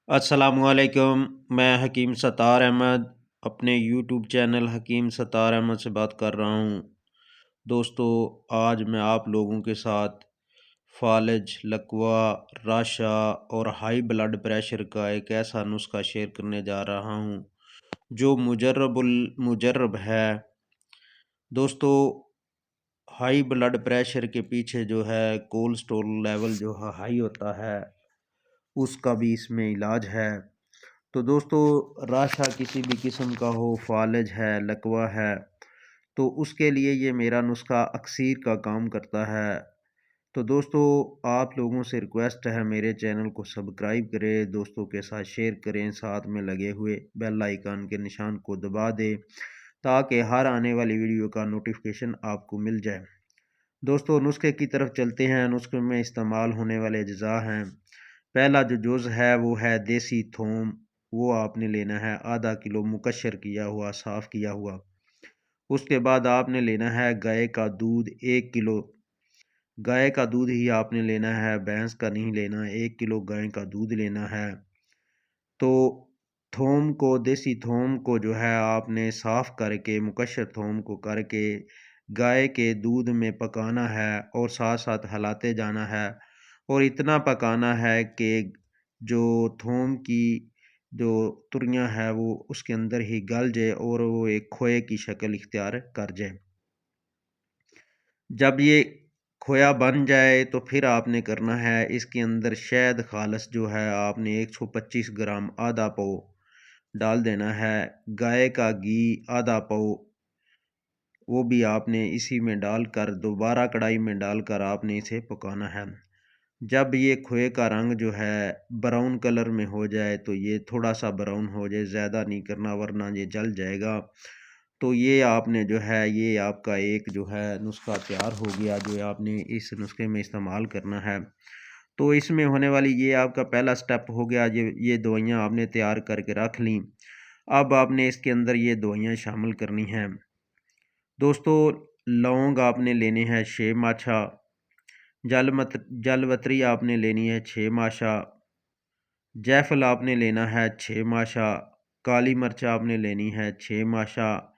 अस्सलामुअलैकुम। मैं हकीम सत्तार अहमद अपने यूट्यूब चैनल हकीम सत्तार अहमद से बात कर रहा हूँ। दोस्तों, आज मैं आप लोगों के साथ फालज, लकवा, राशा और हाई ब्लड प्रेशर का एक ऐसा नुस्खा शेयर करने जा रहा हूँ जो मुजर्रब है। दोस्तों, हाई ब्लड प्रेशर के पीछे जो है कोलेस्ट्रॉल लेवल जो है हाई होता है, उसका भी इसमें इलाज है। तो दोस्तों, राशा किसी भी किस्म का हो, फालज है, लकवा है, तो उसके लिए ये मेरा नुस्खा अक्सीर का काम करता है। तो दोस्तों, आप लोगों से रिक्वेस्ट है, मेरे चैनल को सब्सक्राइब करें, दोस्तों के साथ शेयर करें, साथ में लगे हुए बेल आइकन के निशान को दबा दें ताकि हर आने वाली वीडियो का नोटिफिकेशन आपको मिल जाए। दोस्तों, नुस्खे की तरफ चलते हैं। नुस्खे में इस्तेमाल होने वाले अज्जा हैं। पहला जो जुज़ है वो है देसी थूम। वो आपने लेना है आधा किलो, मुकश्शर किया हुआ, साफ़ किया हुआ। उसके बाद आपने लेना है गाय का दूध 1 किलो। गाय का दूध ही आपने लेना है, भैंस का नहीं लेना। 1 किलो गाय का दूध लेना है। तो देसी थोम को जो है आपने साफ़ करके, मुकश्शर थोम को करके गाय के दूध में पकाना है और साथ साथ हिलाते जाना है। और इतना पकाना है कि जो थोम की जो तुरियां है वो उसके अंदर ही गल जाए और वो एक खोए की शक्ल इख्तियार कर जाए। जब ये खोया बन जाए तो फिर आपने करना है, इसके अंदर शहद खालस जो है आपने 125 ग्राम, आधा पाव डाल देना है। गाय का घी आधा पाव, वो भी आपने इसी में डालकर दोबारा कढ़ाई में डालकर आपने इसे पकाना है। जब ये खोए का रंग जो है ब्राउन कलर में हो जाए, तो ये थोड़ा सा ब्राउन हो जाए, ज़्यादा नहीं करना वरना ये जल जाएगा। तो ये आपने जो है, ये आपका एक जो है नुस्खा तैयार हो गया जो आपने इस नुस्खे में इस्तेमाल करना है। तो इसमें होने वाली ये आपका पहला स्टेप हो गया। ये दवाइयाँ आपने तैयार करके रख लीं। अब आपने इसके अंदर ये दवाइयाँ शामिल करनी हैं। दोस्तों, लौंग आपने लेने हैं 6 माछा। जलवतरी आपने लेनी है 6 माशा। जायफल आपने लेना है 6 माशा। काली मिर्च आपने लेनी है 6 माशा।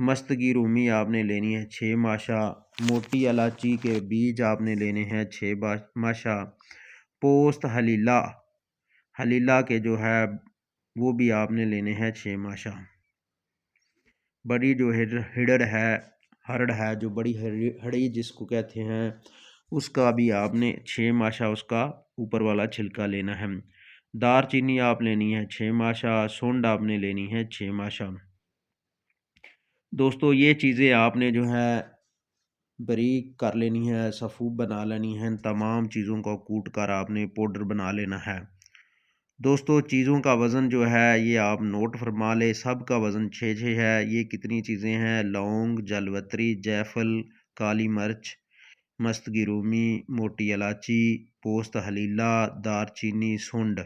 मस्तगी रूमी आपने लेनी है 6 माशा। मोटी इलायची के बीज आपने लेने हैं 6 माशा। पोस्त हलीला, हलीला के जो है वो भी आपने लेने हैं 6 माशा। बड़ी जो हिड़ड है, हरड़ है, जो बड़ी हड़ी जिसको कहते हैं, उसका भी आपने 6 माशा उसका ऊपर वाला छिलका लेना है। दार चीनी आप लेनी है 6 माशा। सूंड आपने लेनी है 6 माशा। दोस्तों, ये चीज़ें आपने जो है बारीक कर लेनी है, सफ़ूब बना लेनी है। तमाम चीज़ों को कूट कर आपने पाउडर बना लेना है। दोस्तों, चीज़ों का वज़न जो है ये आप नोट फरमा लें। सब का वज़न 6-6 है। ये कितनी चीज़ें हैं? लौंग, जलवतरी, जायफल, काली मिर्च, मस्तगी रूमी, मोटी इलायची, पोस्त हलीला, दारचीनी, सूंड।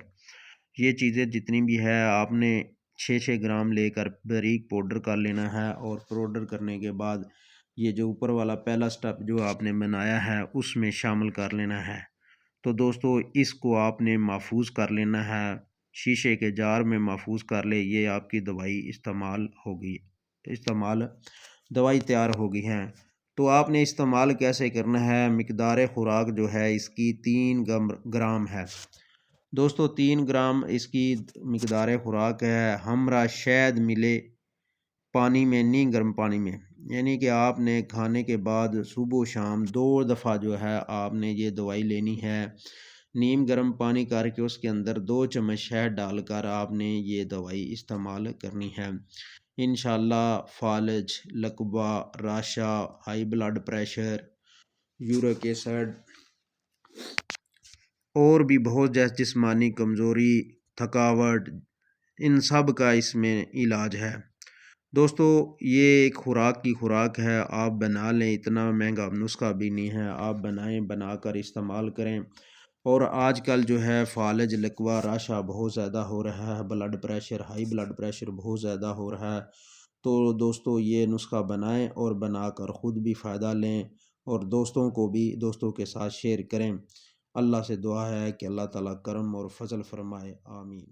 ये चीज़ें जितनी भी है आपने 6-6 ग्राम लेकर बारीक पाउडर कर लेना है। और पाउडर करने के बाद ये जो ऊपर वाला पहला स्टेप जो आपने बनाया है उसमें शामिल कर लेना है। तो दोस्तों, इसको आपने महफूज कर लेना है, शीशे के जार में महफूज कर ले। ये आपकी दवाई इस्तेमाल दवाई तैयार हो गई है। तो आपने इस्तेमाल कैसे करना है? मिकदार खुराक जो है इसकी 3 ग्राम है। दोस्तों, 3 ग्राम इसकी मिकदार खुराक है। हमरा शहद मिले पानी में, नहीं गर्म पानी में। यानी कि आपने खाने के बाद सुबह शाम 2 दफ़ा जो है आपने ये दवाई लेनी है। नीम गर्म पानी करके उसके अंदर 2 चम्मच शहद डालकर आपने ये दवाई इस्तेमाल करनी है। इंशाल्लाह फालज, लकवा, राशा, high blood pressure, uric acid और भी बहुत जैसे जिस्मानी कमज़ोरी, थकावट, इन सब का इसमें इलाज है। दोस्तों, ये एक खुराक की खुराक है, आप बना लें। इतना महंगा नुस्खा भी नहीं है, आप बनाएं, बनाकर इस्तेमाल करें। और आजकल जो है फालज, लकवा, राशा बहुत ज़्यादा हो रहा है। Blood pressure, high blood pressure बहुत ज़्यादा हो रहा है। तो दोस्तों, ये नुस्खा बनाएं और बनाकर ख़ुद भी फ़ायदा लें और दोस्तों को भी दोस्तों के साथ शेयर करें। अल्लाह से दुआ है कि अल्लाह ताला करम और फजल फरमाए। आमीन।